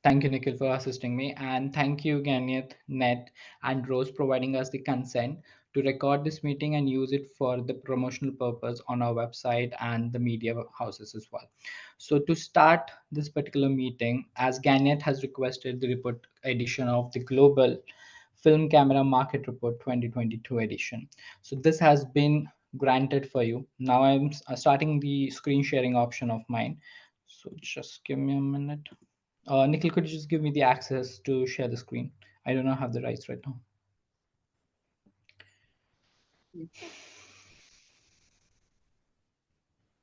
Thank you, Nikhil, for assisting me. And thank you, Ganyat, Net, and Rose providing us the consent to record this meeting and use it for the promotional purpose on our website and the media houses as well. So to start this particular meeting, as Ganyat has requested the report edition of the Global Film Camera Market Report 2022 edition. So this has been granted for you. Now I'm starting the screen sharing option of mine. So just give me a minute. Nikhil, could you just give me the access to share the screen? I do not have the rights right now.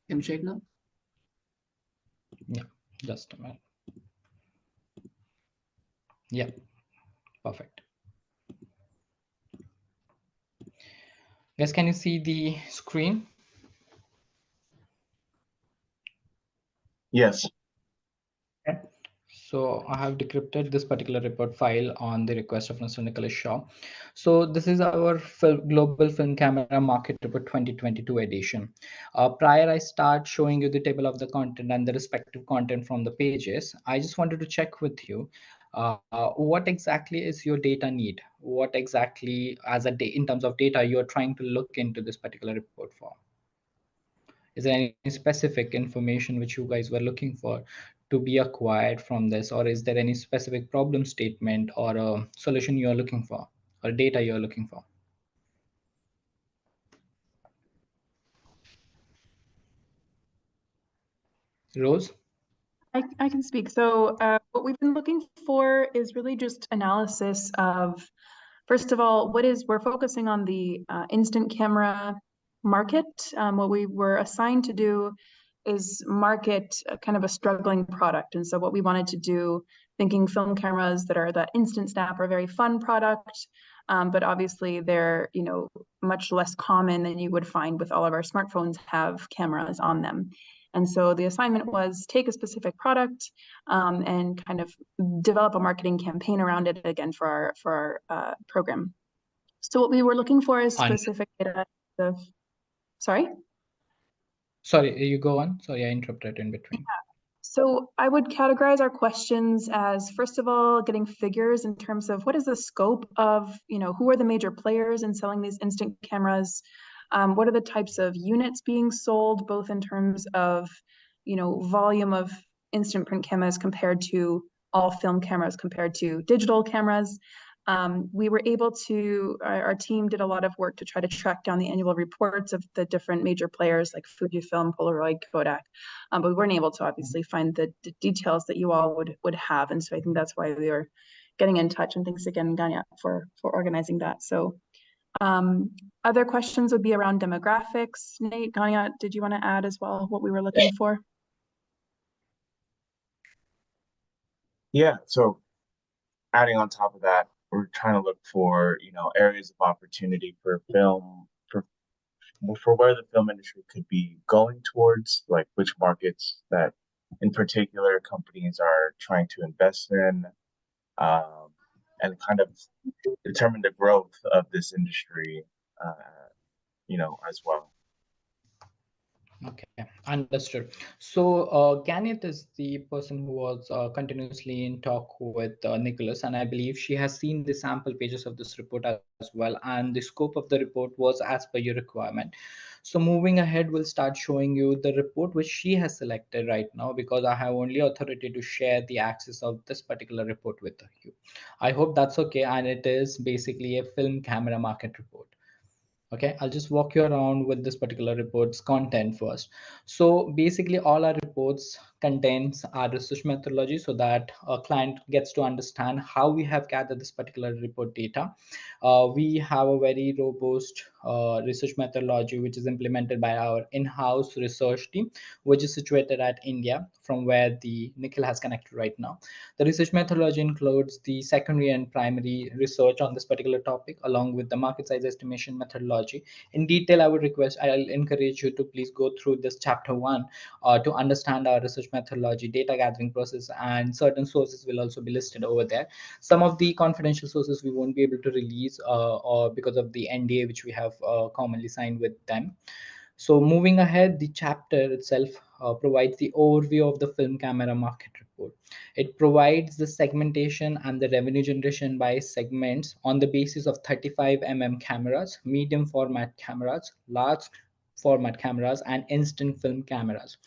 Can you check now? Yeah, just a minute. Yeah, perfect. Guys, can you see the screen? Yes. Okay. So I have decrypted this particular report file on the request of Mr. Nicholas Shaw. So this is our Global Film Camera Market Report 2022 edition. Prior I start showing you the table of the content and the respective content from the pages, I just wanted to check with you, what exactly is your data need? What exactly as a in terms of data you're trying to look into this particular report for? Is there any specific information which you guys were looking for to be acquired from this, or is there any specific problem statement or a solution you're looking for or data you're looking for? Rose? I can speak. So what we've been looking for is really just analysis of, first of all, we're focusing on the instant camera market. What we were assigned to do is market kind of a struggling product. And so what we wanted to do, thinking film cameras that are that instant snap are a very fun product, but obviously they're, much less common than you would find with all of our smartphones have cameras on them. And so the assignment was take a specific product and kind of develop a marketing campaign around it again for our program. So what we were looking for is specific data. Sorry, you go on. Sorry, I interrupted in between. Yeah. So I would categorize our questions as, first of all, getting figures in terms of what is the scope of, who are the major players in selling these instant cameras? What are the types of units being sold, both in terms of, volume of instant print cameras compared to all film cameras compared to digital cameras. We were able to, our team did a lot of work to try to track down the annual reports of the different major players like Fujifilm, Polaroid, Kodak, but we weren't able to obviously find the details that you all would have. And so I think that's why we were getting in touch. And thanks again, Ganya, for organizing that. So other questions would be around demographics. Nate, Ganya, did you want to add as well what we were looking for? Yeah, so adding on top of that, we're trying to look for, areas of opportunity for film, for where the film industry could be going towards, like which markets that in particular companies are trying to invest in, and kind of determine the growth of this industry, as well. Okay, understood. So Ganit is the person who was continuously in talk with Nicholas, and I believe she has seen the sample pages of this report as well, and the scope of the report was as per your requirement. So moving ahead, we'll start showing you the report which she has selected right now, because I have only authority to share the access of this particular report with you. I hope that's okay, and it is basically a film camera market report. Okay, I'll just walk you around with this particular report's content first. So basically all our reports contains our research methodology, so that a client gets to understand how we have gathered this particular report data. We have a very robust research methodology which is implemented by our in-house research team, which is situated at India, from where the Nikhil has connected right now. The research methodology includes the secondary and primary research on this particular topic, along with the market size estimation methodology. In detail, I'll encourage you to please go through this chapter 1 to understand our research methodology, data gathering process, and certain sources will also be listed over there. Some of the confidential sources we won't be able to release or because of the NDA which we have commonly signed with them. So moving ahead, the chapter itself provides the overview of the film camera market report. report. It provides the segmentation and the revenue generation by segments on the basis of 35 cameras, medium format cameras, large format cameras, and instant film cameras.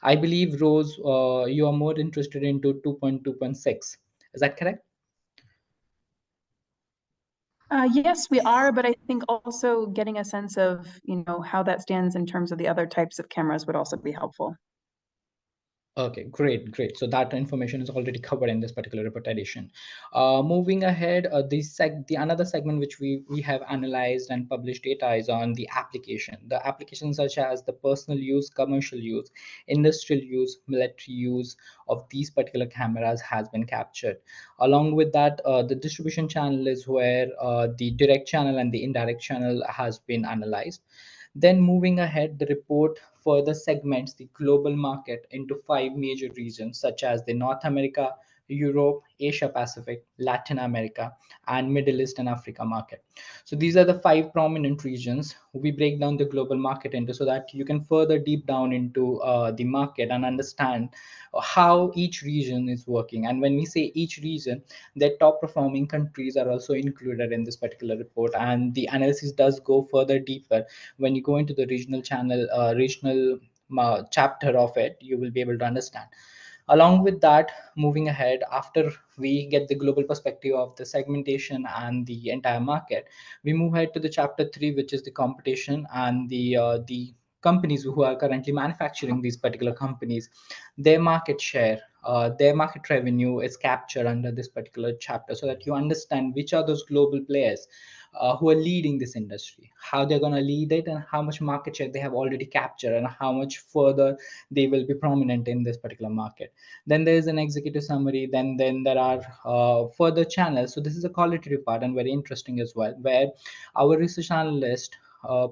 I believe, Rose, you are more interested into 2.2.6. Is that correct? Yes, we are, but I think also getting a sense of, how that stands in terms of the other types of cameras would also be helpful. Okay, great, great. So that information is already covered in this particular report edition. Moving ahead, the another segment which we have analyzed and published data is on the application. The applications such as the personal use, commercial use, industrial use, military use of these particular cameras has been captured. Along with that, the distribution channel is where the direct channel and the indirect channel has been analyzed. Then moving ahead, the report further segments the global market into five major regions such as the North America, Europe, Asia Pacific, Latin America, and Middle East and Africa market. So these are the five prominent regions we break down the global market into, so that you can further deep down into the market and understand how each region is working. And when we say each region, their top performing countries are also included in this particular report, and the analysis does go further deeper. When you go into the regional chapter of it, you will be able to understand. Along with that, moving ahead, after we get the global perspective of the segmentation and the entire market, we move ahead to the chapter 3, which is the competition and the companies who are currently manufacturing these particular companies, their market share, their market revenue is captured under this particular chapter, so that you understand which are those global players who are leading this industry, how they're going to lead it, and how much market share they have already captured, and how much further they will be prominent in this particular market. Then there is an executive summary. Then there are further channels. So this is a qualitative part and very interesting as well, where our research analyst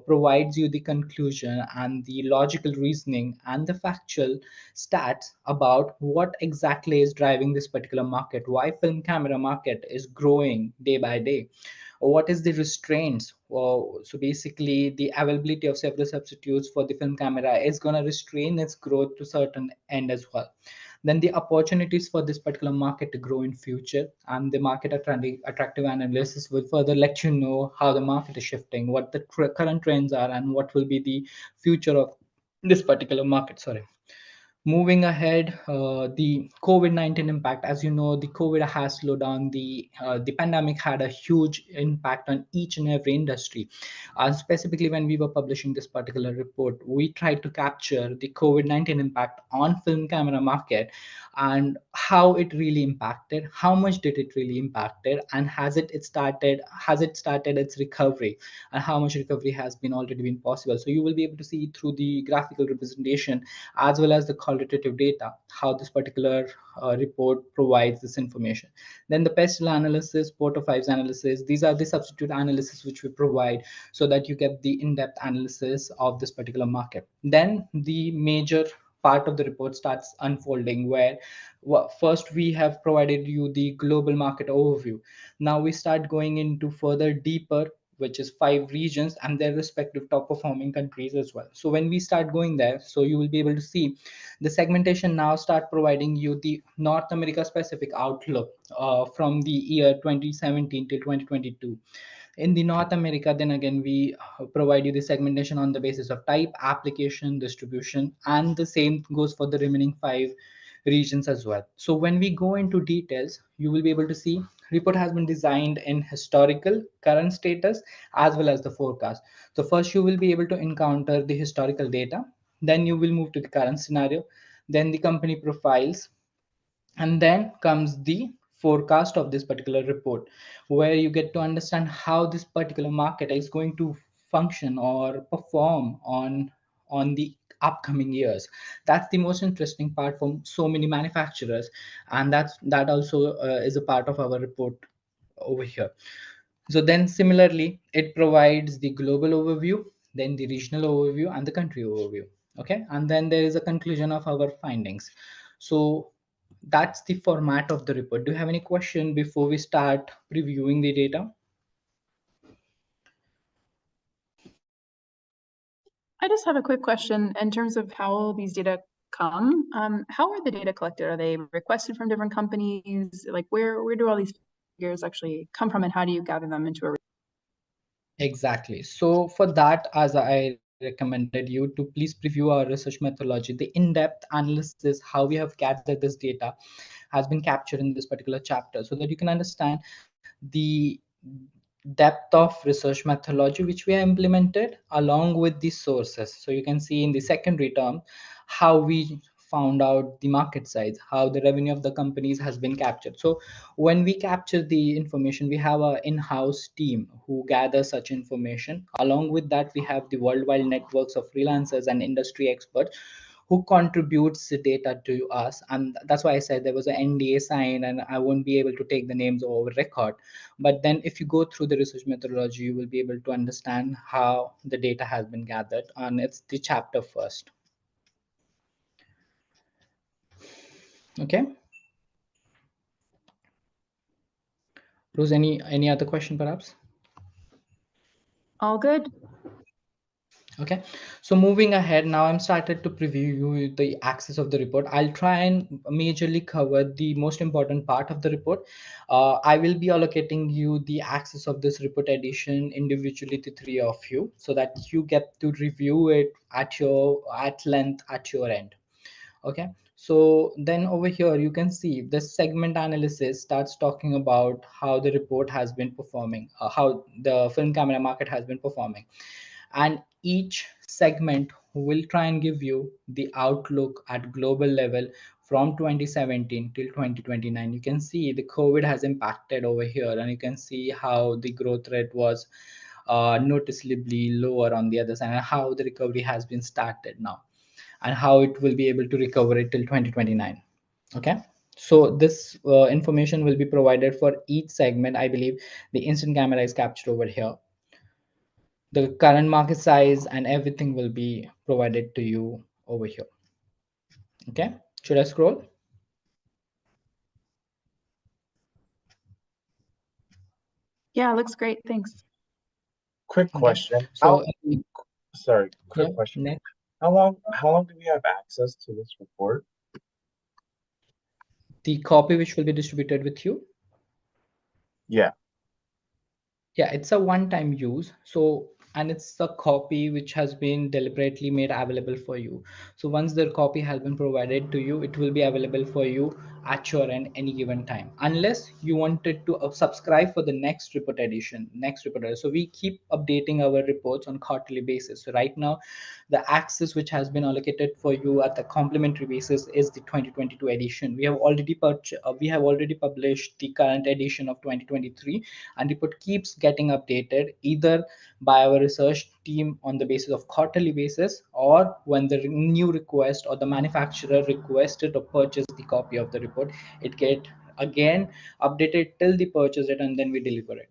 provides you the conclusion and the logical reasoning and the factual stats about what exactly is driving this particular market, why film camera market is growing day by day, or what is the restraints. So basically, the availability of several substitutes for the film camera is going to restrain its growth to certain end as well. Then the opportunities for this particular market to grow in future, and the market attractive analysis will further let you know how the market is shifting, what the current trends are, and what will be the future of this particular market. Sorry. Moving ahead, the COVID-19 impact. As you know, the COVID has slowed down. The pandemic had a huge impact on each and every industry. Specifically, when we were publishing this particular report, we tried to capture the COVID-19 impact on film camera market, and how it really impacted, how much did it really impacted, and has it started its recovery, and how much recovery has been already been possible. So you will be able to see through the graphical representation as well as the qualitative data how this particular report provides this information. Then the pestle analysis, portophiles analysis, these are the substitute analysis which we provide, so that you get the in-depth analysis of this particular market. Then the major part of the report starts unfolding, where first we have provided you the global market overview. Now we start going into further deeper, which is five regions and their respective top performing countries as well. So when we start going there, so you will be able to see the segmentation now start providing you the North America specific outlook from the year 2017 till 2022. In the North America, then again, we provide you the segmentation on the basis of type, application, distribution, and the same goes for the remaining five regions as well. So when we go into details, you will be able to see report has been designed in historical, current status, as well as the forecast. So first you will be able to encounter the historical data, then you will move to the current scenario, then the company profiles, and then comes the forecast of this particular report, where you get to understand how this particular market is going to function or perform on the upcoming years. That's the most interesting part for so many manufacturers, and that also is a part of our report over here. So then similarly, it provides the global overview, then the regional overview, and the country overview. Okay, and then there is a conclusion of our findings. So that's the format of the report. Do you have any question before we start previewing the data? I just have a quick question in terms of how these data come. How are the data collected? Are they requested from different companies? Like where do all these figures actually come from, and how do you gather them into a? Exactly. So for that, as I recommended you to please preview our research methodology, the in-depth analysis, how we have gathered this data has been captured in this particular chapter so that you can understand the depth of research methodology which we have implemented along with the sources. So you can see in the secondary term how we found out the market size, how the revenue of the companies has been captured. So when we capture the information, we have a in-house team who gather such information. Along with that, we have the worldwide networks of freelancers and industry experts who contributes the data to us. And that's why I said there was an NDA sign and I won't be able to take the names over record. But then if you go through the research methodology, you will be able to understand how the data has been gathered. And it's the chapter first. Okay. Rose, any other question perhaps? All good. Okay, so moving ahead, now I'm started to preview you the axis of the report. I'll try and majorly cover the most important part of the report. I will be allocating you the axis of this report edition individually to three of you so that you get to review it at length at your end. Okay, so then over here you can see the segment analysis starts talking about how the report has been performing, how the film camera market has been performing, and each segment will try and give you the outlook at global level from 2017 till 2029. You can see the COVID has impacted over here, and you can see how the growth rate was noticeably lower on the other side, and how the recovery has been started now, and how it will be able to recover it till 2029. Okay, so this information will be provided for each segment. I believe the instant camera is captured over here, the current market size and everything will be provided to you over here. Okay, should I scroll? Yeah, looks great. Thanks. Quick Okay, question. so Sorry, yeah, quick question. next, How long do we have access to this report? the copy which will be distributed with you. Yeah. Yeah, it's a one-time use. So, and it's a copy which has been deliberately made available for you. So once the copy has been provided to you, it will be available for you at your end any given time, unless you wanted to subscribe for the next report edition, next report edition. So we keep updating our reports on quarterly basis. So right now the access which has been allocated for you at the complimentary basis is the 2022 edition. We have already published the current edition of 2023, and report keeps getting updated either by our research team on the basis of quarterly basis, or when the new request or the manufacturer requested or purchased the copy of the report, it get again updated till the purchase it, and then we deliver it.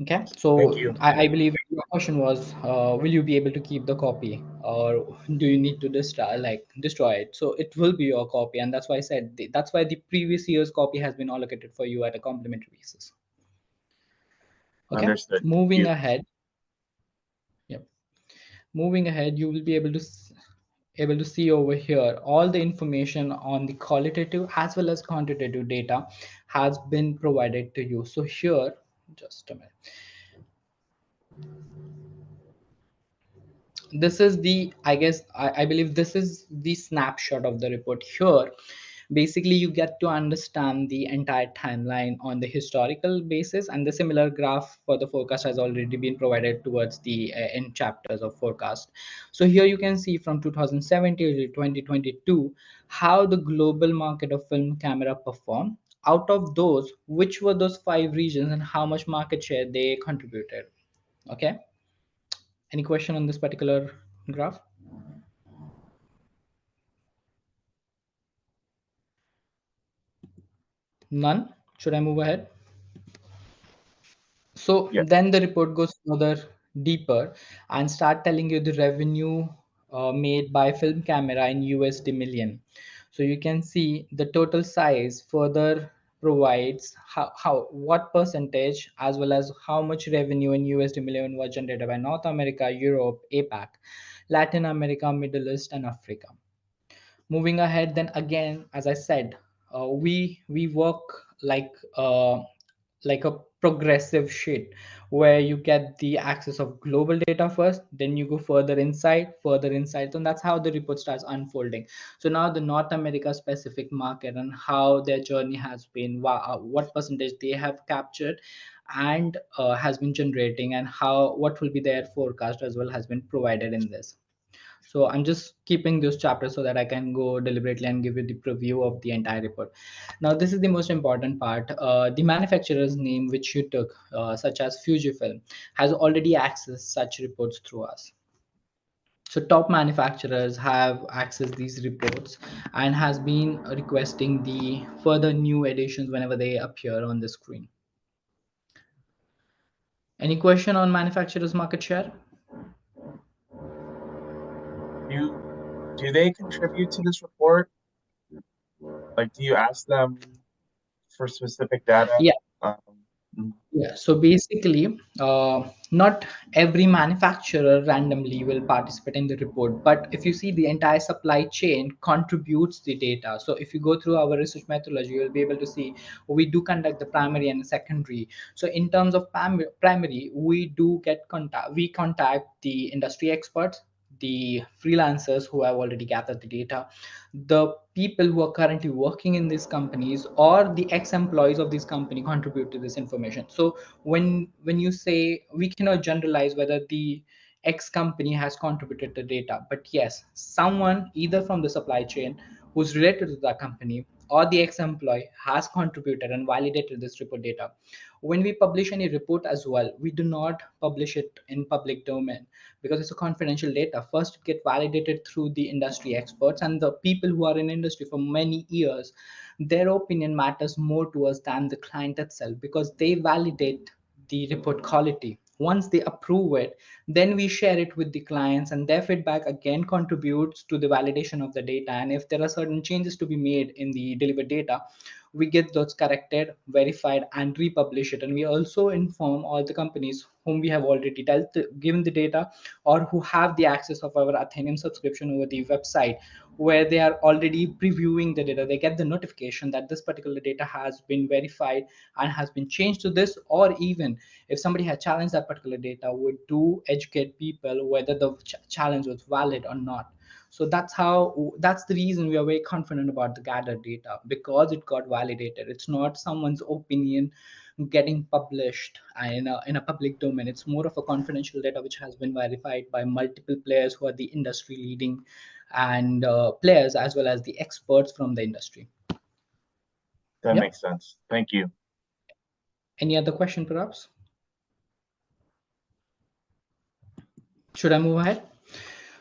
Okay, Thank so you. I believe your question was, will you be able to keep the copy, or do you need to destroy it? So it will be your copy, and that's why I said that's why the previous year's copy has been allocated for you at a complimentary basis. Okay, Understood. Thank moving you. ahead. Yep, moving ahead, you will be able to see over here all the information on the qualitative as well as quantitative data has been provided to you. So here, just a minute. This is the, I believe this is the snapshot of the report. Here basically you get to understand the entire timeline on the historical basis, and the similar graph for the forecast has already been provided towards the end chapters of forecast. So here you can see from 2017 to 2022 how the global market of film camera performed. Out of those, which were those 5 regions and how much market share they contributed. Okay, any question on this particular graph? None? Should I move ahead? So Yeah. then the report goes further deeper and start telling you the revenue made by film camera in USD million. So you can see the total size further provides how what percentage as well as how much revenue in USD million was generated by North America, Europe, APAC. Latin America, Middle East, and Africa. Moving ahead, then again, as I said, we work like uh, like a progressive sheet where you get the access of global data first, then you go further inside, and that's how the report starts unfolding. So now the North America specific market and how their journey has been, what percentage they have captured and has been generating, and how what will be their forecast as well has been provided in this. So I'm just keeping those chapters so that I can go deliberately and give you the preview of the entire report. Now, this is the most important part. The manufacturer's name, which you took, such as Fujifilm, has already accessed such reports through us. So top manufacturers have accessed these reports and has been requesting the further new editions whenever they appear on the screen. Any question on manufacturers' market share? Do they contribute to this report? Like, do you ask them for specific data? Yeah. Um, mm, Yeah, so basically, not every manufacturer randomly will participate in the report, but if you see the entire supply chain contributes the data. So if you go through our research methodology, you'll be able to see we do conduct the primary and secondary. So in terms of primary, we do get contact. We contact the industry experts, the freelancers who have already gathered the data, the people who are currently working in these companies, or the ex-employees of this company contribute to this information. So when you say, we cannot generalize whether the X company has contributed to data, but yes, someone either from the supply chain who's related to that company or the ex-employee has contributed and validated this report data. When we publish any report as well, we do not publish it in public domain because it's a confidential data. First, get validated through the industry experts and the people who are in industry for many years. Their opinion matters more to us than the client itself because they validate the report quality. Once they approve it, then we share it with the clients, and their feedback again contributes to the validation of the data. And if there are certain changes to be made in the delivered data, we get those corrected, verified, and republish it. And we also inform all the companies whom we have already given the data, or who have the access of our Athenium subscription over the website, where they are already previewing the data. They get the notification that this particular data has been verified and has been changed to this, or even if somebody has challenged that particular data, we do educate people whether the challenge was valid or not. So that's the reason we are very confident about the gathered data, because it got validated. It's not someone's opinion getting published in a public domain. It's more of a confidential data which has been verified by multiple players who are the industry leading and players, as well as the experts from the industry. that Yep. makes sense. Thank you. Any other question, perhaps? Should I move ahead?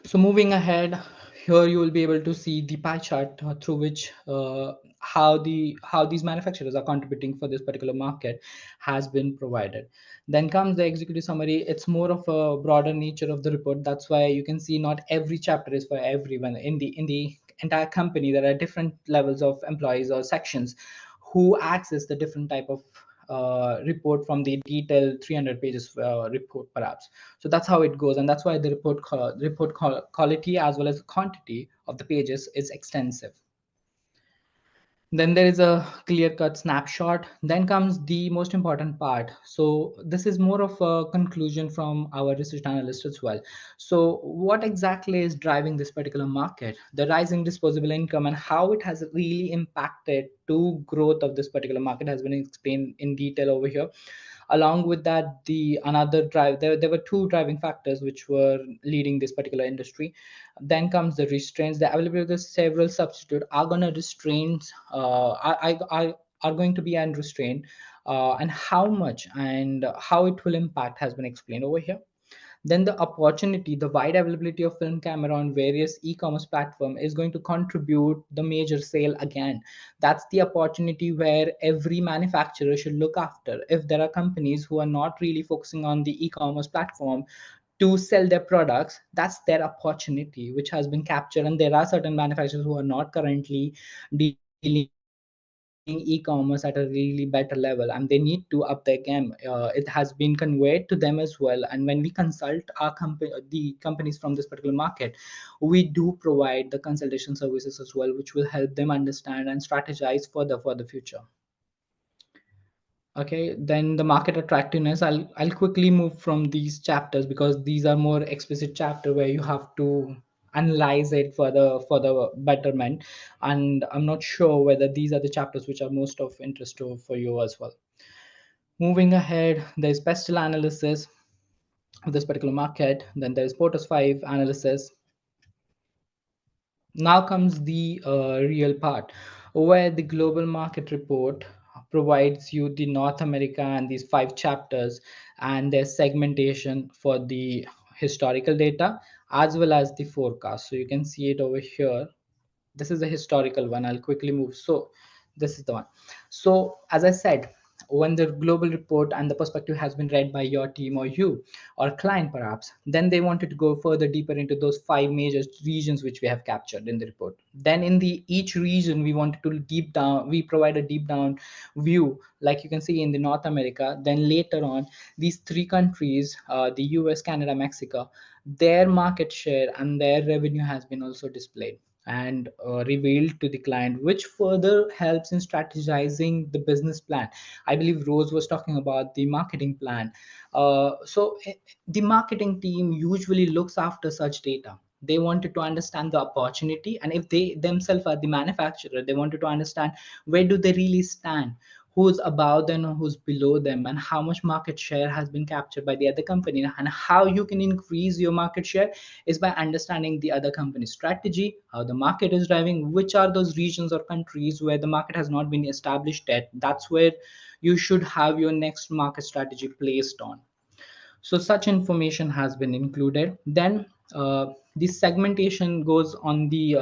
So moving ahead, here you will be able to see the pie chart through which how these manufacturers are contributing for this particular market has been provided. Then comes the executive summary. It's more of a broader nature of the report. That's why you can see not every chapter is for everyone. In the entire company, there are different levels of employees or sections who access the different type of report from the detailed 300 pages report perhaps. So that's how it goes, and that's why the quality as well as the quantity of the pages is extensive. Then there is a clear cut snapshot. Then comes the most important part. So this is more of a conclusion from our research analyst as well. So what exactly is driving this particular market? The rising disposable income and how it has really impacted to growth of this particular market has been explained in detail over here. Along with that, the another drive, there were two driving factors which were leading this particular industry. Then comes the restraints. The availability of the several substitute are going to restraints are going to be unrestrained, and how much and how it will impact has been explained over here. Then the opportunity, the wide availability of film camera on various e-commerce platform is going to contribute the major sale again. That's the opportunity where every manufacturer should look after. If there are companies who are not really focusing on the e-commerce platform to sell their products, that's their opportunity which has been captured. And there are certain manufacturers who are not currently dealing with the e-commerce e-commerce at a really better level, and they need to up their game. It has been conveyed to them as well, and when we consult the companies from this particular market, we do provide the consultation services as well, which will help them understand and strategize further for the future. Okay, then the market attractiveness. I'll quickly move from these chapters because these are more explicit chapter where you have to analyze it for the betterment, and I'm not sure whether these are the chapters which are most of interest for you as well. Moving ahead, there's pestle analysis of this particular market. Then there's Porter's 5 analysis. Now comes the real part, where the global market report provides you the North America and these 5 chapters and their segmentation for the historical data as well as the forecast. So you can see it over here. This is a historical one. I'll quickly move. So this is the one. So as I said, when the global report and the perspective has been read by your team or you or client perhaps, then they wanted to go further deeper into those 5 major regions which we have captured in the report. Then in the each region we wanted to deep down, we provide a deep down view, like you can see in the North America. Then later on, these 3 countries, the US, Canada, Mexico, their market share and their revenue has been also displayed and revealed to the client, which further helps in strategizing the business plan. I believe Rose was talking about the marketing plan. The marketing team usually looks after such data. They wanted to understand the opportunity, and if they themselves are the manufacturer, they wanted to understand where do they really stand, who's above them or who's below them, and how much market share has been captured by the other company, and how you can increase your market share is by understanding the other company's strategy, how the market is driving, which are those regions or countries where the market has not been established yet. That's where you should have your next market strategy placed on. So such information has been included. Then the segmentation goes on the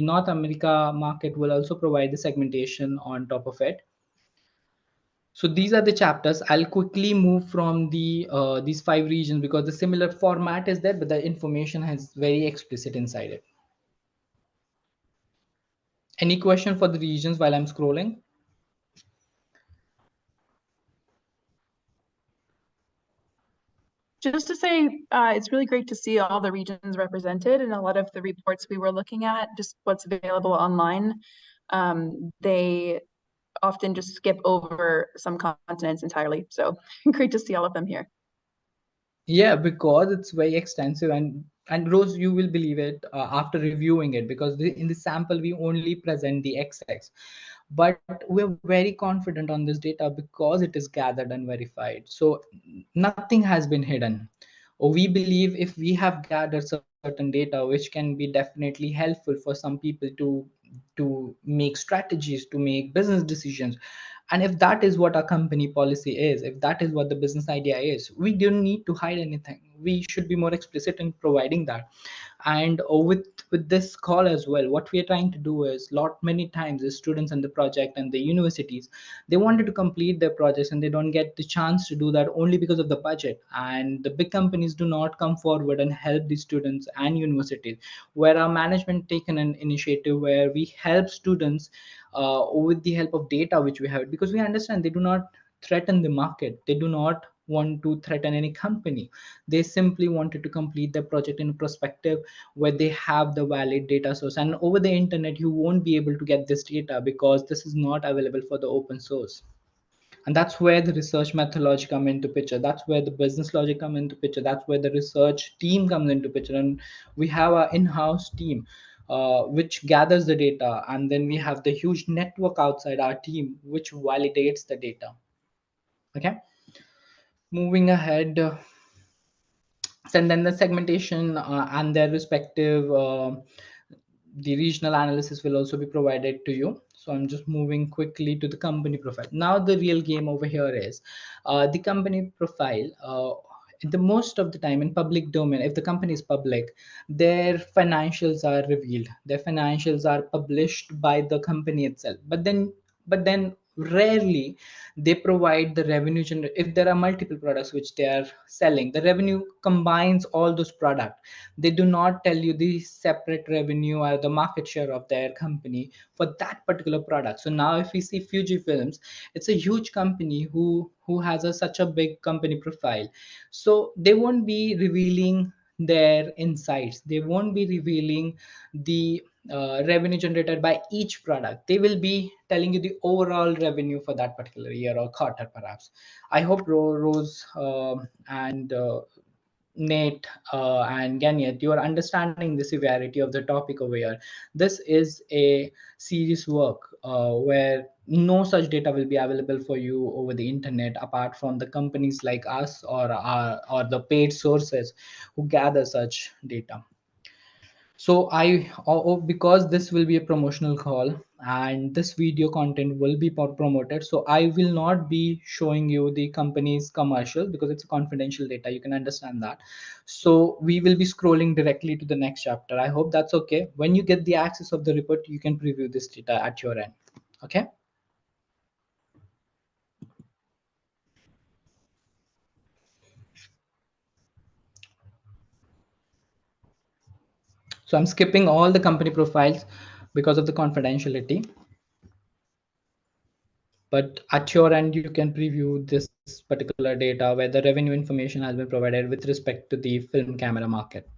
North America market will also provide the segmentation on top of it. So these are the chapters. I'll quickly move from these 5 regions because the similar format is there, but the information is very explicit inside it. Any question for the regions while I'm scrolling? Just to say, it's really great to see all the regions represented in a lot of the reports we were looking at, just what's available online. They often just skip over some continents entirely. So great to see all of them here. Yeah, because it's very extensive, and Rose, you will believe it after reviewing it, because in the sample we only present the XX, but we're very confident on this data because it is gathered and verified. So nothing has been hidden. Or we believe if we have gathered certain data, which can be definitely helpful for some people to make strategies, to make business decisions, and if that is what our company policy is, if that is what the business idea is, we don't need to hide anything. We should be more explicit in providing that. And with this call as well, what we are trying to do is, lot many times the students and the project and the universities, they wanted to complete their projects and they don't get the chance to do that only because of the budget, and the big companies do not come forward and help the students and universities, where our management taken an initiative where we help students with the help of data which we have, because we understand they do not threaten the market, they do not want to threaten any company. They simply wanted to complete their project in a perspective where they have the valid data source, and over the internet you won't be able to get this data because this is not available for the open source. And that's where the research methodology come into picture, that's where the business logic come into picture, that's where the research team comes into picture. And we have our in-house team which gathers the data, and then we have the huge network outside our team which validates the data. Okay, moving ahead, and then the segmentation and their respective the regional analysis will also be provided to you. So I'm just moving quickly to the company profile. Now the real game over here is the company profile. The most of the time in public domain, if the company is public, their financials are revealed, their financials are published by the company itself. But then rarely they provide the revenue if there are multiple products which they are selling, the revenue combines all those products. They do not tell you the separate revenue or the market share of their company for that particular product. So now if we see Fujifilms, it's a huge company who has such a big company profile, so they won't be revealing their insights, they won't be revealing the revenue generated by each product. They will be telling you the overall revenue for that particular year or quarter perhaps. I hope Rose and Nate and Ganyet, you are understanding the severity of the topic over here. This is a serious work where no such data will be available for you over the internet apart from the companies like us or the paid sources who gather such data. So because this will be a promotional call and this video content will be promoted, so I will not be showing you the company's commercial because it's confidential data, you can understand that. So we will be scrolling directly to the next chapter. I hope that's okay. When you get the access of the report, you can preview this data at your end. Okay. So I'm skipping all the company profiles because of the confidentiality. But at your end, you can preview this particular data where the revenue information has been provided with respect to the film camera market.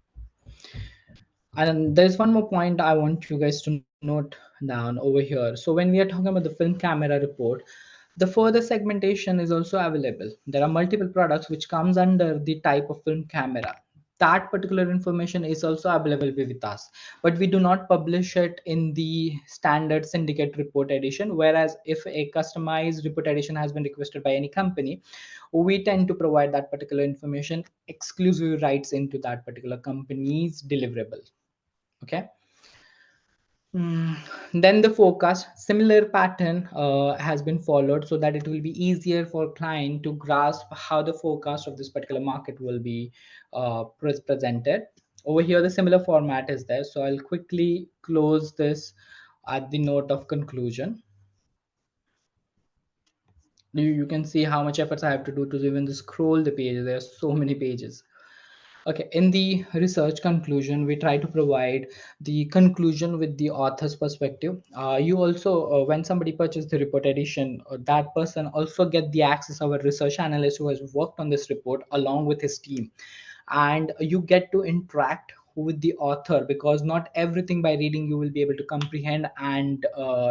And there's one more point I want you guys to note down over here. So when we are talking about the film camera report, the further segmentation is also available. There are multiple products which comes under the type of film camera. That particular information is also available with us, but we do not publish it in the standard syndicate report edition. Whereas if a customized report edition has been requested by any company, we tend to provide that particular information exclusive rights into that particular company's deliverable. Okay. Then the forecast, similar pattern has been followed so that it will be easier for client to grasp how the forecast of this particular market will be presented. Over here, the similar format is there. So I'll quickly close this at the note of conclusion. You can see how much efforts I have to do to even scroll the pages. There are so many pages. Okay, in the research conclusion, we try to provide the conclusion with the author's perspective. You also, when somebody purchases the report edition, that person also get the access of a research analyst who has worked on this report along with his team. And you get to interact with the author because not everything by reading you will be able to comprehend and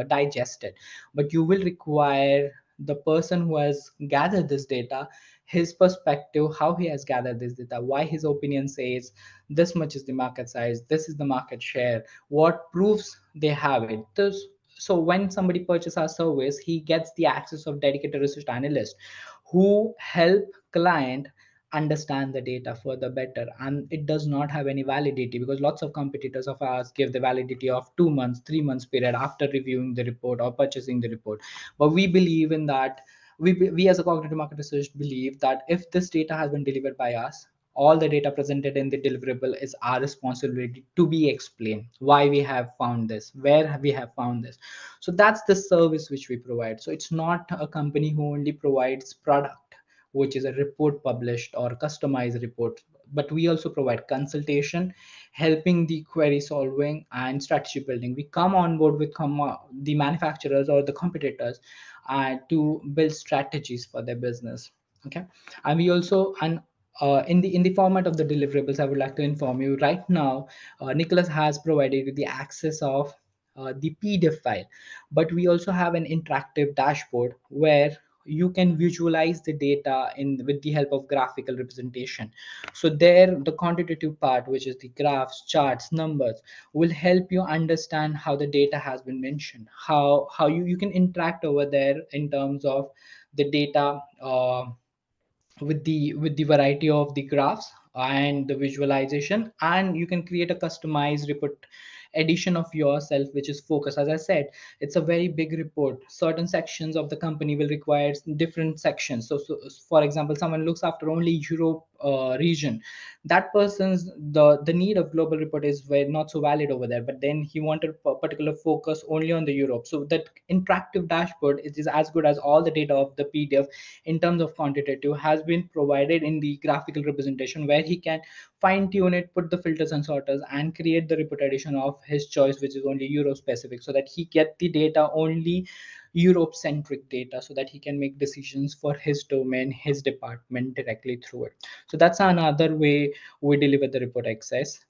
digest it, but you will require the person who has gathered this data, his perspective, how he has gathered this data, why his opinion says this much is the market size, this is the market share, what proofs they have it. So when somebody purchases our service, he gets the access of dedicated research analyst who help client understand the data further better, and it does not have any validity because lots of competitors of ours give the validity of 2 months 3 months period after reviewing the report or purchasing the report. But we believe in that, we as a cognitive market research believe that if this data has been delivered by us, all the data presented in the deliverable is our responsibility to be explained why we have found this, where we have found this. So that's the service which we provide. So it's not a company who only provides product, which is a report published or customized report, but we also provide consultation, helping the query solving and strategy building. We come on board with the manufacturers or the competitors to build strategies for their business. Okay. And we also, and in the format of the deliverables, I would like to inform you right now, Nicholas has provided you the access of the PDF file, but we also have an interactive dashboard where you can visualize the data in with the help of graphical representation. So there, the quantitative part, which is the graphs, charts, numbers, will help you understand how the data has been mentioned, how you can interact over there in terms of the data, with the variety of the graphs and the visualization, and you can create a customized report edition of yourself which is focused. As I said, it's a very big report. Certain sections of the company will require different sections. So for example, someone looks after only Europe region, that person's the need of global report is very not so valid over there, but then he wanted a particular focus only on the Europe. So that interactive dashboard is as good as all the data of the PDF in terms of quantitative has been provided in the graphical representation, where he can fine tune it, put the filters and sorters, and create the report edition of his choice, which is only Euro specific, so that he get the data only Europe centric data, so that he can make decisions for his domain, his department directly through it. So that's another way we deliver the report access.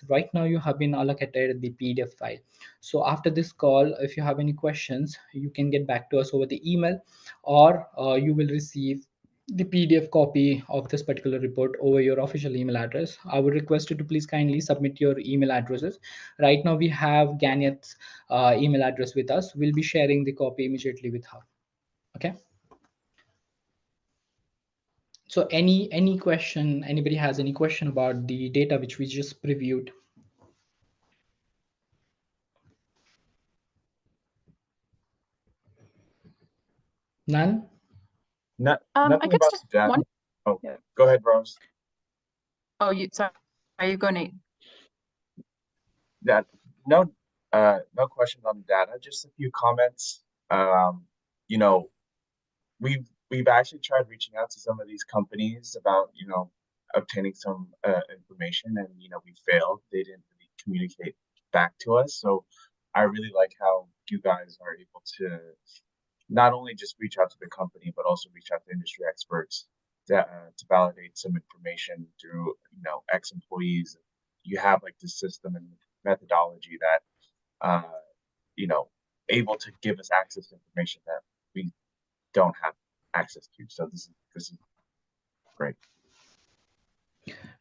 Right now you have been allocated the PDF file. So after this call, if you have any questions, you can get back to us over the email, or you will receive the PDF copy of this particular report over your official email address. I would request you to please kindly submit your email addresses. Right now we have Ganyat's email address with us. We'll be sharing the copy immediately with her. Okay. So any question, anybody has any question about the data which we just previewed? None? Nothing I guess about just the data. one. Oh, Yeah. go ahead, Rose. Oh, sorry, you go, Nate. That no questions on the data, just a few comments. You know, we've actually tried reaching out to some of these companies about, obtaining some information, and we failed. They didn't really communicate back to us. So I really like how you guys are able to not only just reach out to the company, but also reach out to industry experts to validate some information through, ex-employees. You have like the system and methodology that, uh, you know, able to give us access to information that we don't have access to. So this is great.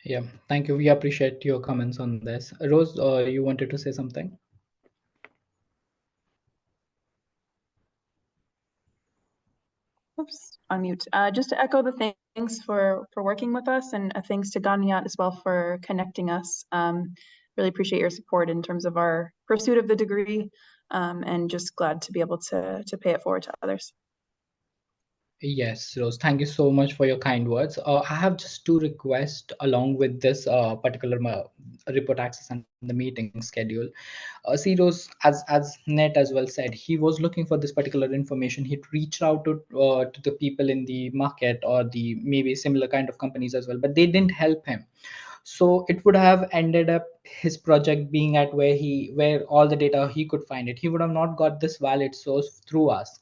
Yeah, thank you. We appreciate your comments on this. Rose, you wanted to say something? Oops, on mute. Just to echo the thanks for working with us, and thanks to Ganyat as well for connecting us. Really appreciate your support in terms of our pursuit of the degree, and just glad to be able to pay it forward to others. Yes, Rose, thank you so much for your kind words. I have just two requests along with this particular report access and the meeting schedule. See, Rose, as Net as well said, he was looking for this particular information. He reached out to the people in the market or the maybe similar kind of companies as well, but they didn't help him. So it would have ended up his project being at where all the data he could find it. He would have not got this valid source through us.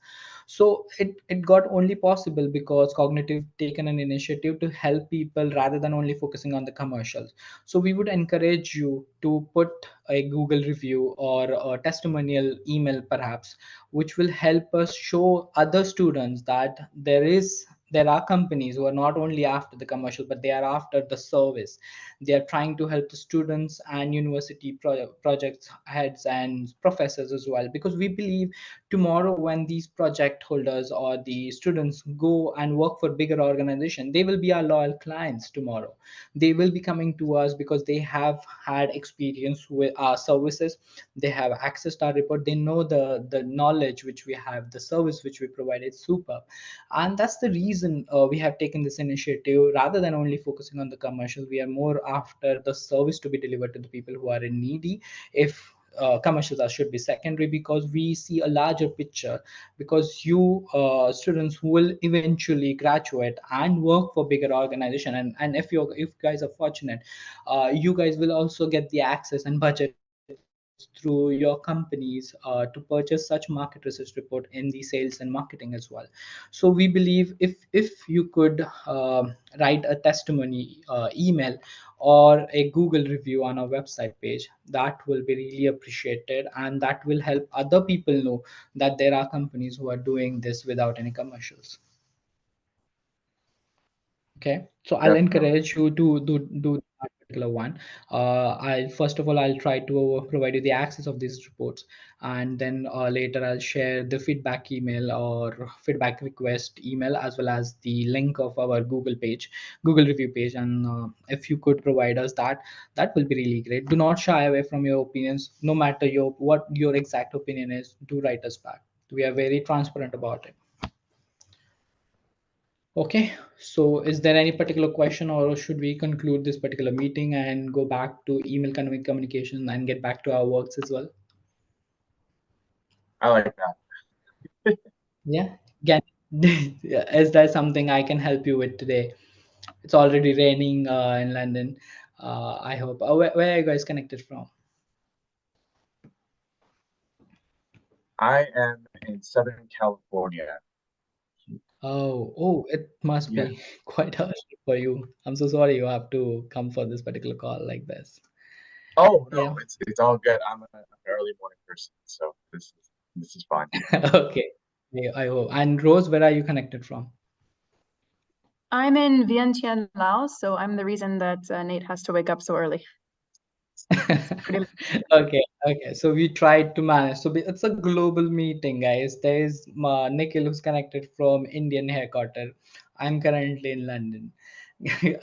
So it got only possible because cognitive taken an initiative to help people rather than only focusing on the commercials. So we would encourage you to put a Google review or a testimonial email perhaps, which will help us show other students that there are companies who are not only after the commercial, but they are after the service. They are trying to help the students and university projects heads and professors as well, because we believe tomorrow when these project holders or the students go and work for bigger organization, they will be our loyal clients tomorrow. They will be coming to us because they have had experience with our services. They have access to our report. They know the knowledge which we have, the service which we provide is superb. And that's the reason we have taken this initiative. Rather than only focusing on the commercial, we are more after the service to be delivered to the people who are in needy. If commercials should be secondary, because we see a larger picture, because you students who will eventually graduate and work for bigger organization, and if you guys are fortunate, you guys will also get the access and budgets through your companies to purchase such market research report in the sales and marketing as well. So we believe if you could write a testimony email or a Google review on our website page, that will be really appreciated, and that will help other people know that there are companies who are doing this without any commercials. Okay, so I'll Definitely. encourage you to do that particular one. I'll first of all I'll try to provide you the access of these reports, and then later I'll share the feedback email or feedback request email, as well as the link of our Google review page. And if you could provide us that, that will be really great. Do not shy away from your opinions, no matter what your exact opinion is. Do write us back. We are very transparent about it. Okay, so is there any particular question, or should we conclude this particular meeting and go back to email communication and get back to our works as well? I like that. Yeah. Again, is there something I can help you with today? It's already raining in London. I hope. Where are you guys connected from? I am in Southern California. Oh, it must Yeah. be quite early for you. I'm so sorry you have to come for this particular call like this. Oh Yeah. no, it's all good. I'm an early morning person, so this is fine. Okay. I hope. And Rose, where are you connected from? I'm in Vientiane, Laos, so I'm the reason that Nate has to wake up so early. Pretty Okay. So we tried to manage. So it's a global meeting, guys. There is Nikhil who's connected from Indian headquarter. I'm currently in London.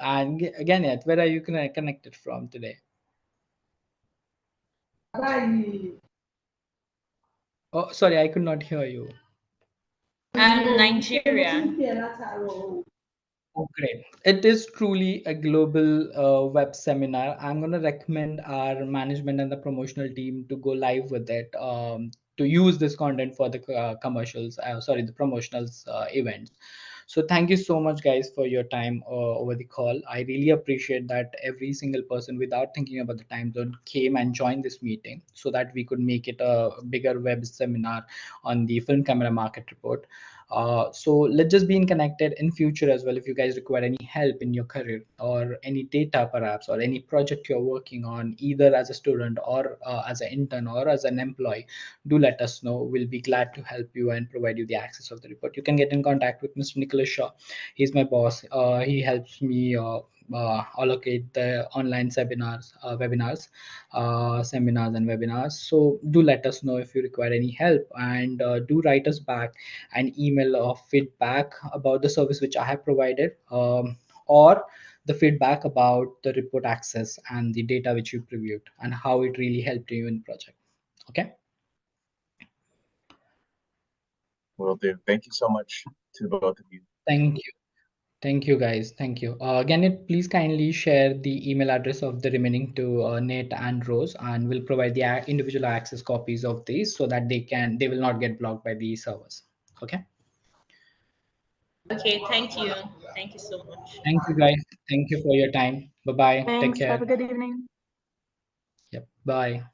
And again, yet, where are you connected from today? Oh, sorry, I could not hear you. I'm Nigerian. Oh, great. It is truly a global web seminar. I'm going to recommend our management and the promotional team to go live with it, to use this content for the commercials, sorry, the promotionals events. So thank you so much, guys, for your time over the call. I really appreciate that every single person, without thinking about the time zone, came and joined this meeting so that we could make it a bigger web seminar on the film camera market report. So let's just be in connected in future as well. If you guys require any help in your career or any data perhaps, or any project you're working on, either as a student or as an intern or as an employee, do let us know. We'll be glad to help you and provide you the access of the report. You can get in contact with Mr. Nicholas Shaw. He's my boss. He helps me allocate the online seminars and webinars. So do let us know if you require any help, and do write us back an email of feedback about the service which I have provided, or the feedback about the report access and the data which you previewed and how it really helped you in project. Okay. Will do. Thank you so much to both of you. Thank you. Thank you, guys. Thank you. Again, please kindly share the email address of the remaining two, Nate and Rose, and we'll provide the individual access copies of these so that they will not get blocked by the servers. Okay. Okay, thank you. Thank you so much. Thank you, guys. Thank you for your time. Bye bye. Take Thanks. Have care. a good evening. Yep. Bye.